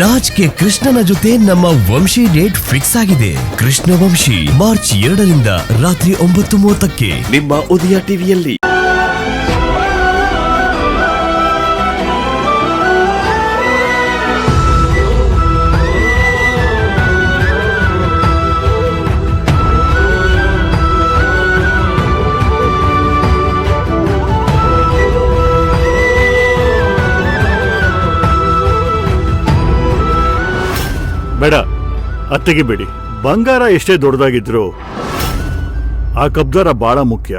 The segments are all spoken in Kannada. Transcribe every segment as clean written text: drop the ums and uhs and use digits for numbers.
ರಾಜ್ ಕೆ ಕೃಷ್ಣನ ಜೊತೆ ನಮ್ಮ ವಂಶಿ ಡೇಟ್ ಫಿಕ್ಸ್ ಆಗಿದೆ. ಕೃಷ್ಣ ವಂಶಿ ಮಾರ್ಚ್ 2ರಿಂದ ರಾತ್ರಿ 9:30ಕ್ಕೆ ನಿಮ್ಮ ಉದಯ ಟಿವಿಯಲ್ಲಿ. ಬೇಡ, ಅತ್ತಿಗೆ ಬಿಡಿ. ಬಂಗಾರ ಎಷ್ಟೇ ದೊಡ್ಡದಾಗಿದ್ರು ಆ ಕಬ್ಜಾರ ಬಹಳ ಮುಖ್ಯ.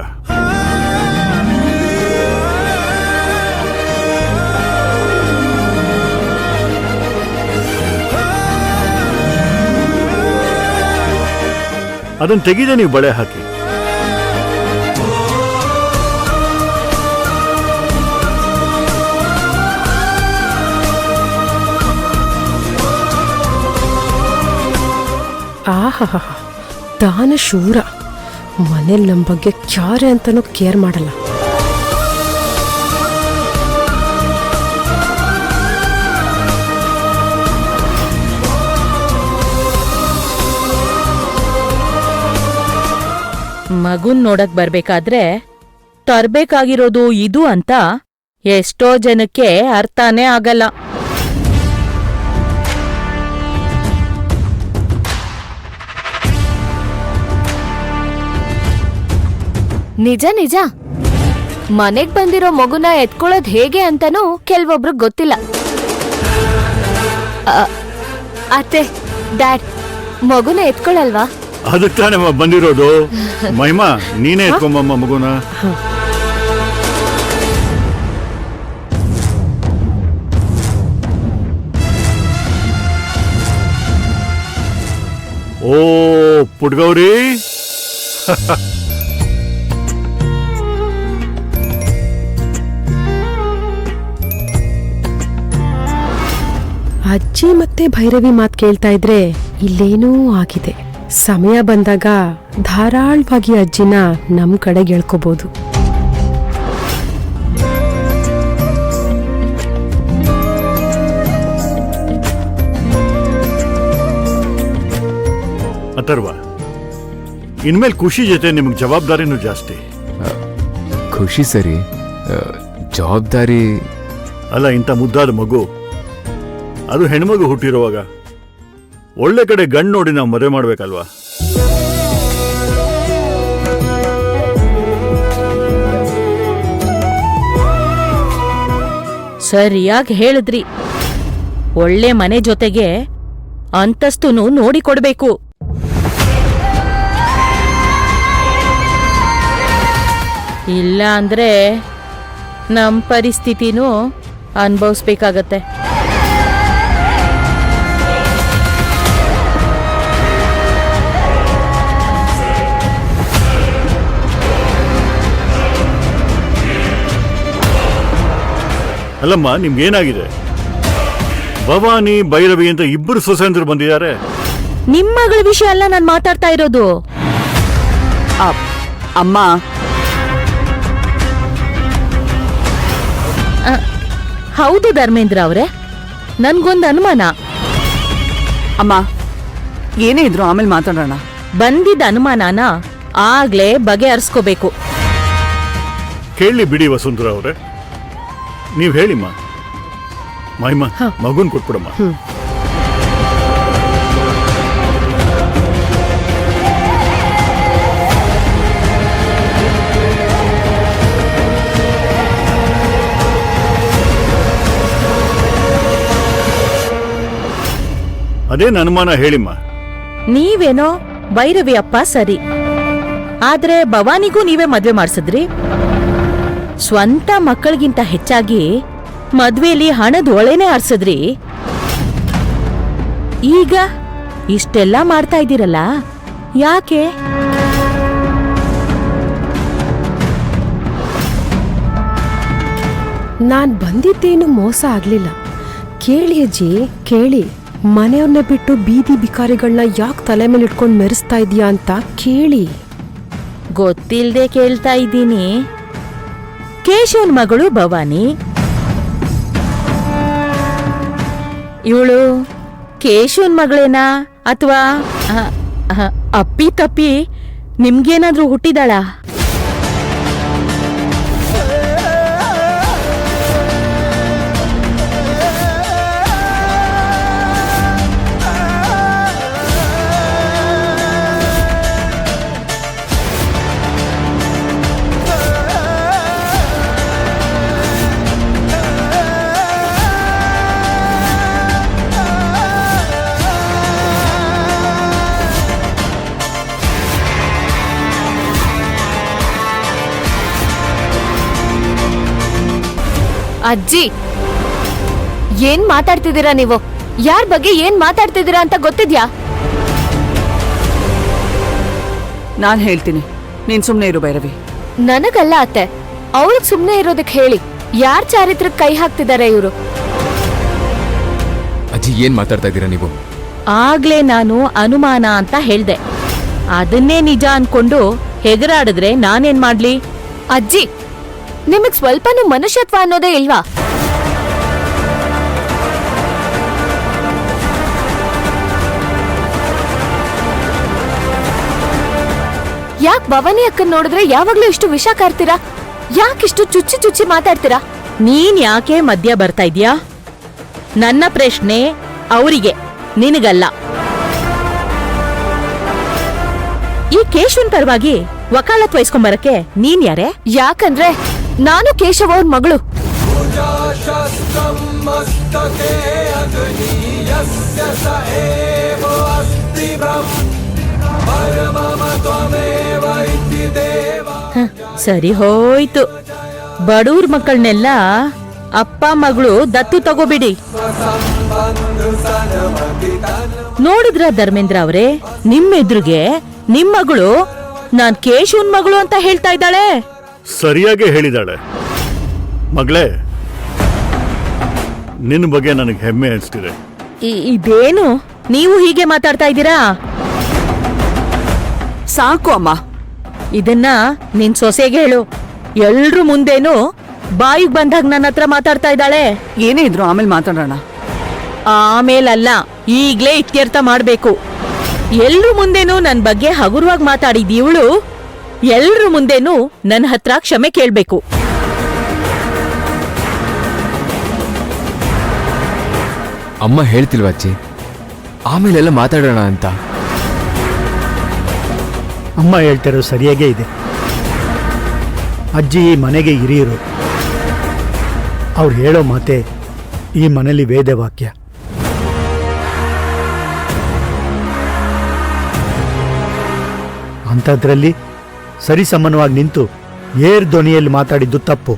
ಅದನ್ನ ತೆಗೆದೇ ನೀವು ಬಳೆ ಹಾಕಿ. ಆಹಾ, ದಾನ ಶೂರ. ಮನೇಲಿ ನಮ್ಮ ಬಗ್ಗೆ ಕ್ಯಾರೆ ಅಂತನೂ ಕೇರ್ ಮಾಡಲ್ಲ. ಮಗುನ್ ನೋಡಕ್ ಬರ್ಬೇಕಾದ್ರೆ ತರ್ಬೇಕಾಗಿರೋದು ಇದು ಅಂತ ಎಷ್ಟೋ ಜನಕ್ಕೆ ಅರ್ಥನೇ ಆಗಲ್ಲ. ನಿಜ ನಿಜ, ಮನೆಗ್ ಬಂದಿರೋ ಮಗುನ ಎತ್ಕೊಳ್ಳೋದ್ ಹೇಗೆ ಅಂತನೂ ಕೆಲ್ವೊಬ್ರಿಗೆ ಗೊತ್ತಿಲ್ಲ. ಅತ್ತೆ, ಡ್ಯಾಡ್, ಮಗುನ ಎತ್ಕೊಳ್ಳಲ್ವಾ? ಅದಕ್ಕೆ ತಾನೇ ಬಂದಿರೋದು. ಮಹಿಮಾ, ನೀನೇ ಎತ್ಕೊಂಬಮ್ಮ ಮಗುನ. ಓ ಪುಟ್ಗೌರಿ, ಅಜ್ಜಿ ಮತ್ತೆ ಭೈರವಿ ಮಾತ್ ಕೇಳ್ತಾ ಇದ್ರೆ ಇಲ್ಲೇನೂ ಆಗಿದೆ. ಸಮಯ ಬಂದಾಗ ಧಾರಾಳವಾಗಿ ಅಜ್ಜಿನ ನಮ್ ಕಡೆಗೆ ಎಳ್ಕೋಬಹುದು. ಅಥರ್ವ, ಇನ್ಮೇಲೆ ಖುಷಿ ಜೊತೆ ನಿಮ್ಗೆ ಜವಾಬ್ದಾರಿನೂ ಜಾಸ್ತಿ. ಖುಷಿ ಸರಿ, ಜವಾಬ್ದಾರಿ ಅಲ್ಲ. ಇಂಥ ಮುದ್ದಾದ ಮಗು, ಅದು ಹೆಣ್ಮಗು ಹುಟ್ಟಿರುವಾಗ ಒಳ್ಳೆ ಕಡೆ ಗಂಡು ನೋಡಿ ನಾವು ಮದುವೆ ಮಾಡ್ಬೇಕಲ್ವಾ? ಸರಿಯಾಗಿ ಹೇಳಿದ್ರಿ. ಒಳ್ಳೆ ಮನೆ ಜೊತೆಗೆ ಅಂತಸ್ತುನು ನೋಡಿಕೊಡ್ಬೇಕು. ಇಲ್ಲ ಅಂದ್ರೆ ನಮ್ ಪರಿಸ್ಥಿತಿನೂ ಅನುಭವಿಸ್ಬೇಕಾಗತ್ತೆ. ಅಲ್ಲಮ್ಮ, ನಿಮ್ಗೇನಾಗಿದೆ? ಭವಾನಿ, ಭೈರವಿ ಅಂತ ಇಬ್ಬರು ಸೊಸೆಂದ್ರು ಬಂದಿದ್ದಾರೆ. ನಿಮ್ ಮಗಳ ವಿಷಯ ಅಲ್ಲ ನಾನ್ ಮಾತಾಡ್ತಾ ಇರೋದು. ಅಮ್ಮ, ಹೌದು ಧರ್ಮೇಂದ್ರ ಅವ್ರೆ, ನನ್ಗೊಂದು ಅನುಮಾನ. ಅಮ್ಮ, ಏನೇ ಇದ್ರು ಆಮೇಲೆ ಮಾತಾಡೋಣ. ಬಂದಿದ್ದ ಅನುಮಾನನ ಆಗ್ಲೇ ಬಗೆಹರಿಸ್ಕೋಬೇಕು. ಕೇಳಿ ಬಿಡಿ ವಸುಂಧರ ಅವ್ರೆ, ನೀವ್ ಹೇಳಿಮ್ಮ. ಮಹಿಮಾ, ಮಗುನ್ ಕೊಟ್ಬಿಡಮ್ಮ. ಅದೇನ್ ಅನುಮಾನ ಹೇಳಿಮ್ಮ. ನೀವೇನೋ ಭೈರವಿ ಅಪ್ಪ ಸರಿ, ಆದ್ರೆ ಭವಾನಿಗೂ ನೀವೇ ಮದ್ವೆ ಮಾಡ್ಸಿದ್ರಿ. ಸ್ವಂತ ಮಕ್ಕಳಿಗಿಂತ ಹೆಚ್ಚಾಗಿ ಮದ್ವೆಲಿ ಹಣದ ಒಳೆನೇ ಆರ್ಸಿದ್ರಿ. ಈಗ ಇಷ್ಟೆಲ್ಲ ಮಾಡ್ತಾ ಇದ್ದೀರಲ್ಲ, ಯಾಕೆ? ನಾನ್ ಬಂದಿದ್ದೇನು ಮೋಸ ಆಗ್ಲಿಲ್ಲ. ಕೇಳಿ ಅಜ್ಜಿ, ಕೇಳಿ. ಮನೆಯವ್ರನ್ನ ಬಿಟ್ಟು ಬೀದಿ ಬಿಕಾರಿಗಳನ್ನ ಯಾಕೆ ತಲೆ ಮೇಲೆ ಇಟ್ಕೊಂಡು ಮೆರೆಸ್ತಾ ಇದೀಯಾ ಅಂತ ಕೇಳಿ. ಗೊತ್ತಿಲ್ದೆ ಕೇಳ್ತಾ ಇದ್ದೀನಿ. ಕೇಶವನ್ ಮಗಳು ಭವಾನಿ, ಇವಳು ಕೇಶವನ್ ಮಗಳೇನಾ ಅಥವಾ ಅಪ್ಪಿ ತಪ್ಪಿ ನಿಮ್ಗೇನಾದ್ರೂ ಹುಟ್ಟಿದಾಳ? ಅಜ್ಜಿ, ಏನ್ ಮಾತಾಡ್ತಿದ್ದೀರಾ ನೀವು? ಯಾರ್ ಬಗ್ಗೆ ಏನ್ ಮಾತಾಡ್ತಿದ್ದೀರಾ ಅಂತ ಗೊತ್ತಿದ್ಯಾ? ನಾನ್ ಹೇಳ್ತೀನಿ, ನೀನ್ ಸುಮ್ನೆ ಇರು ಭೈರವಿ. ನನಗಲ್ಲ ಅತ್ತೆ, ಅವಳಿಗೆ ಸುಮ್ನೆ ಇರೋದಕ್ಕೆ ಹೇಳಿ. ಯಾರ್ ಚಾರಿತ್ರಕ್ಕೆ ಕೈ ಹಾಕ್ತಿದ್ದಾರೆ ಇವರು? ಅಜ್ಜಿ ಏನ್ ಮಾತಾಡ್ತಾ ಇದ್ದೀರಾ ನೀವು? ಆಗ್ಲೇ ನಾನು ಅನುಮಾನ ಅಂತ ಹೇಳ್ದೆ. ಅದನ್ನೇ ನಿಜ ಅನ್ಕೊಂಡು ಹೆಗರಾಡಿದ್ರೆ ನಾನೇನ್ ಮಾಡ್ಲಿ? ಅಜ್ಜಿ, ನಿಮಗ್ ಸ್ವಲ್ಪನೂ ಮನುಷ್ಯತ್ವ ಅನ್ನೋದೇ ಇಲ್ವಾ? ಯಾಕ್ ಭವಾನಿ ಅಕ್ಕನ್ ನೋಡಿದ್ರೆ ಯಾವಾಗ್ಲೂ ಇಷ್ಟು ವಿಷ ಕಾರ್ತೀರಾ? ಯಾಕಿಷ್ಟು ಚುಚ್ಚಿ ಚುಚ್ಚಿ ಮಾತಾಡ್ತೀರಾ? ನೀನ್ ಯಾಕೆ ಮಧ್ಯ ಬರ್ತಾ ಇದ್ಯಾ? ನನ್ನ ಪ್ರಶ್ನೆ ಅವರಿಗೆ, ನಿನಗಲ್ಲ. ಈ ಕೇಶವನ್ ಪರವಾಗಿ ವಕಾಲತ್ ವಹಿಸ್ಕೊಂಬರಕ್ಕೆ ನೀನ್ ಯಾರೇ? ಯಾಕಂದ್ರೆ ನಾನು ಕೇಶವ ಅವ್ರ ಮಗಳು. ಸರಿ ಹೋಯ್ತು. ಬಡವ್ರ ಮಕ್ಕಳನ್ನೆಲ್ಲ ಅಪ್ಪ ಮಗಳು ದತ್ತು ತಗೋಬಿಡಿ. ನೋಡಿದ್ರ ಧರ್ಮೇಂದ್ರ ಅವರೇ, ನಿಮ್ಮೆದ್ರಿಗೆ ನಿಮ್ ಮಗಳು ನಾನ್ ಕೇಶವನ್ ಮಗಳು ಅಂತ ಹೇಳ್ತಾ ಇದ್ದಾಳೆ. ಸರಿಯಾಗಿ ಹೇಳಿದಾಳೆ. ಮಗಳೇ, ನಿನ್ನ ಬಗ್ಗೆ ನನಗೆ ಹೆಮ್ಮೆ ಅನಿಸ್ತಿದೆ. ಇದೇನು ನೀವು ಹೀಗೆ ಮಾತಾಡ್ತಾ ಇದ್ದೀರಾ? ಸಾಕು ಅಮ್ಮ. ಇದನ್ನ ನಿನ್ ಸೊಸೆಗೆ ಹೇಳು. ಎಲ್ರು ಮುಂದೇನು ಬಾಯಿಗೆ ಬಂದಾಗ ನನ್ನ ಹತ್ರ ಮಾತಾಡ್ತಾ ಇದ್ದಾಳೆ. ಏನೇ ಇದ್ರು ಆಮೇಲೆ ಮಾತಾಡೋಣ. ಆಮೇಲಲ್ಲ, ಈಗ್ಲೇ ಇತ್ಯರ್ಥ ಮಾಡ್ಬೇಕು. ಎಲ್ರು ಮುಂದೇನು ನನ್ ಬಗ್ಗೆ ಹಗುರವಾಗಿ ಮಾತಾಡಿದ್ ಇವಳು ಎಲ್ರು ಮುಂದೇನು ನನ್ನ ಹತ್ರ ಕ್ಷಮೆ ಕೇಳ್ಬೇಕು. ಅಮ್ಮ ಹೇಳ್ತಿಲ್ವಾ ಅಜ್ಜಿ, ಆಮೇಲೆಲ್ಲ ಮಾತಾಡೋಣ ಅಂತ? ಅಮ್ಮ ಹೇಳ್ತಿರೋ ಸರಿಯಾಗೇ ಇದೆ. ಅಜ್ಜಿ ಈ ಮನೆಗೆ ಹಿರಿಯರು. ಅವ್ರು ಹೇಳೋ ಮಾತೆ ಈ ಮನೇಲಿ ವೇದವಾಕ್ಯ. ಅಂಥದ್ರಲ್ಲಿ ಸರಿಸಮಾನವಾಗಿ ನಿಂತು ಏರ್ ಧ್ವನಿಯಲ್ಲಿ ಮಾತಾಡಿದ್ದು ತಪ್ಪು.